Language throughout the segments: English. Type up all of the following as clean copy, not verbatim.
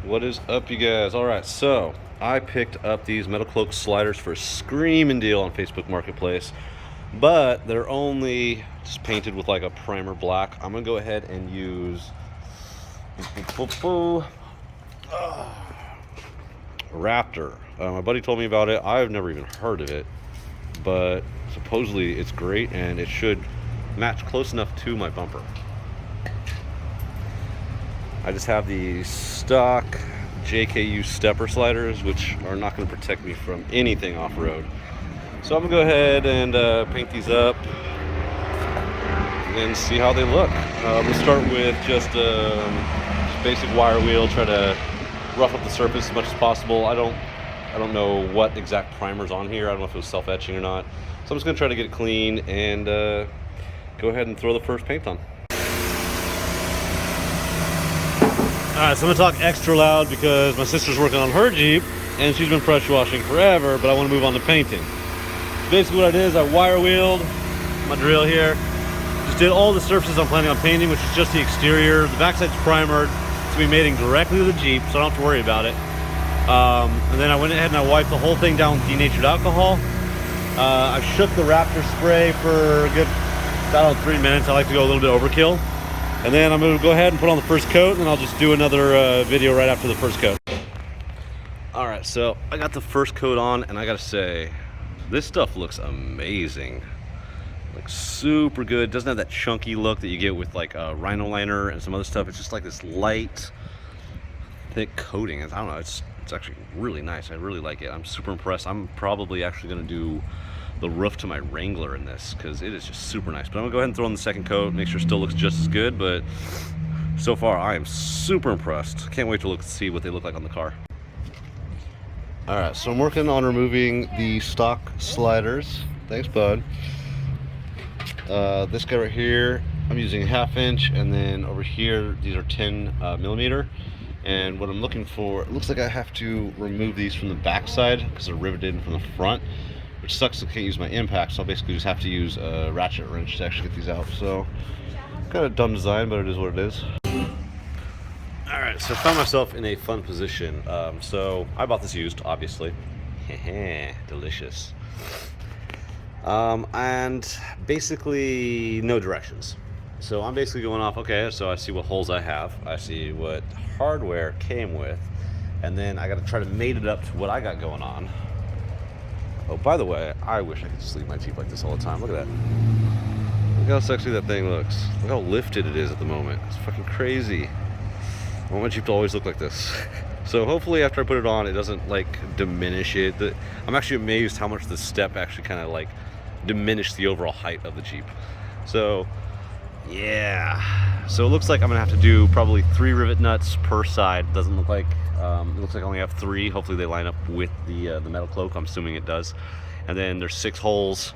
What is up, you guys? Alright, so I picked up these Metal Cloak sliders for a screaming deal on Facebook Marketplace, but they're only just painted with like a primer black. I'm gonna go ahead and use Raptor. My buddy told me about it. I've never even heard of it, but supposedly it's great and it should match close enough to my bumper. I just have the stock JKU stepper sliders, which are not going to protect me from anything off-road. So I'm going to go ahead and paint these up and see how they look. We'll start with just basic wire wheel, try to rough up the surface as much as possible. I don't know what exact primer's on here. I don't know if it was self-etching or not. So I'm just going to try to get it clean and go ahead and throw the first paint on. Alright, so I'm going to talk extra loud because my sister's working on her Jeep and she's been pressure washing forever, but I want to move on to painting. Basically what I did is I wire wheeled my drill here. Just did all the surfaces I'm planning on painting, which is just the exterior. The backside's primered. It's going to be mating directly to the Jeep, so I don't have to worry about it. And then I went ahead and I wiped the whole thing down with denatured alcohol. I shook the Raptor spray for a good, about 3 minutes. I like to go a little bit overkill. And then I'm going to go ahead and put on the first coat, and I'll just do another video right after the first coat. Alright, so I got the first coat on, and I gotta say, this stuff looks amazing. Looks super good. Doesn't have that chunky look that you get with like a Rhino liner and some other stuff. It's just like this light, thick coating. I don't know, it's actually really nice. I really like it. I'm super impressed. I'm probably actually going to do the roof to my Wrangler in this because it is just super nice. But I'm gonna go ahead and throw on the second coat, make sure it still looks just as good. But so far I am super impressed. Can't wait to see what they look like on the car. Alright, so I'm working on removing the stock sliders. Thanks, bud. This guy right here, I'm using 1/2 inch, and then over here these are 10 millimeter. And what I'm looking for, it looks like I have to remove these from the back side because they're riveted in from the front, which sucks. I can't use my impact, so I'll basically just have to use a ratchet wrench to actually get these out. So kind of dumb design, but it is what it is. Alright, so I found myself in a fun position. So I bought this used, obviously. Delicious. And basically no directions. So I'm basically going off, okay, so I see what holes I have. I see what hardware came with. And then I got to try to mate it up to what I got going on. Oh, by the way, I wish I could just leave my Jeep like this all the time. Look at that. Look how sexy that thing looks. Look how lifted it is at the moment. It's fucking crazy. I want my Jeep to always look like this. So hopefully after I put it on, it doesn't like diminish it. I'm actually amazed how much the step actually kind of like diminished the overall height of the Jeep. So yeah. So it looks like I'm gonna have to do probably 3 rivet nuts per side. Doesn't look like, it looks like I only have 3. Hopefully they line up with the Metal Cloak. I'm assuming it does. And then there's 6 holes.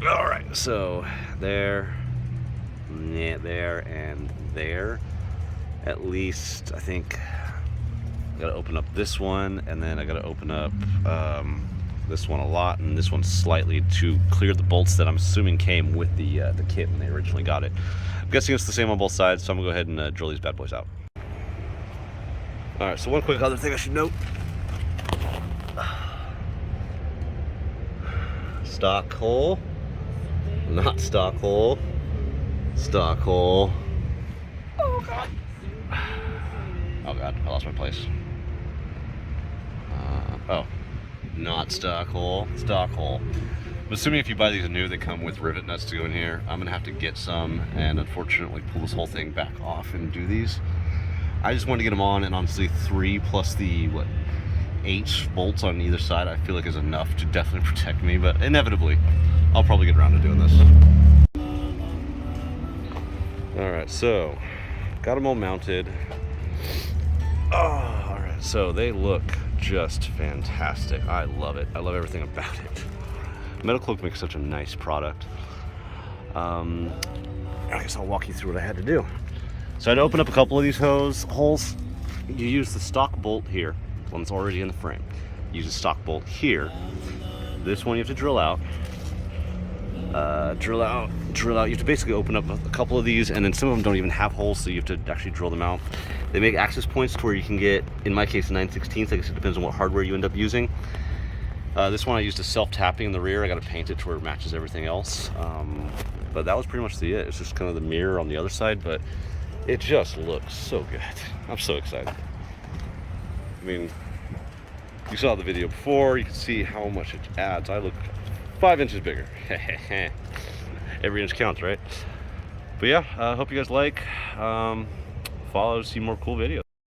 All right, so there, yeah, there, and there. At least I think I gotta open up this one, and then I gotta open up this one a lot, and this one slightly to clear the bolts that I'm assuming came with the kit when they originally got it. I'm guessing it's the same on both sides, so I'm gonna go ahead and drill these bad boys out. All right, so one quick other thing I should note. Stock hole, not stock hole, stock hole. Oh God. Oh God, I lost my place. Oh, not stock hole, stock hole. I'm assuming if you buy these new, they come with rivet nuts to go in here. I'm gonna have to get some and unfortunately pull this whole thing back off and do these. I just wanted to get them on, and honestly 3 plus the, 8 bolts on either side I feel like is enough to definitely protect me, but inevitably I'll probably get around to doing this. Alright, so got them all mounted. Oh, alright, so they look just fantastic. I love it. I love everything about it. Metal Cloak makes such a nice product. I guess I'll walk you through what I had to do. So I had to open up a couple of these holes. You use the stock bolt here, one that's already in the frame. Use a stock bolt here. This one you have to drill out. drill out. You have to basically open up a couple of these, and then some of them don't even have holes, so you have to actually drill them out. They make access points to where you can get, in my case, 9/16. I guess it depends on what hardware you end up using. This one I used a self-tapping in the rear. I got to paint it to where it matches everything else. But that was pretty much it. It's just kind of the mirror on the other side, but it just looks so good. I'm so excited. I mean, you saw the video before. You can see how much it adds. I look 5 inches bigger. Every inch counts, right? But yeah, I hope you guys like. Follow to see more cool videos.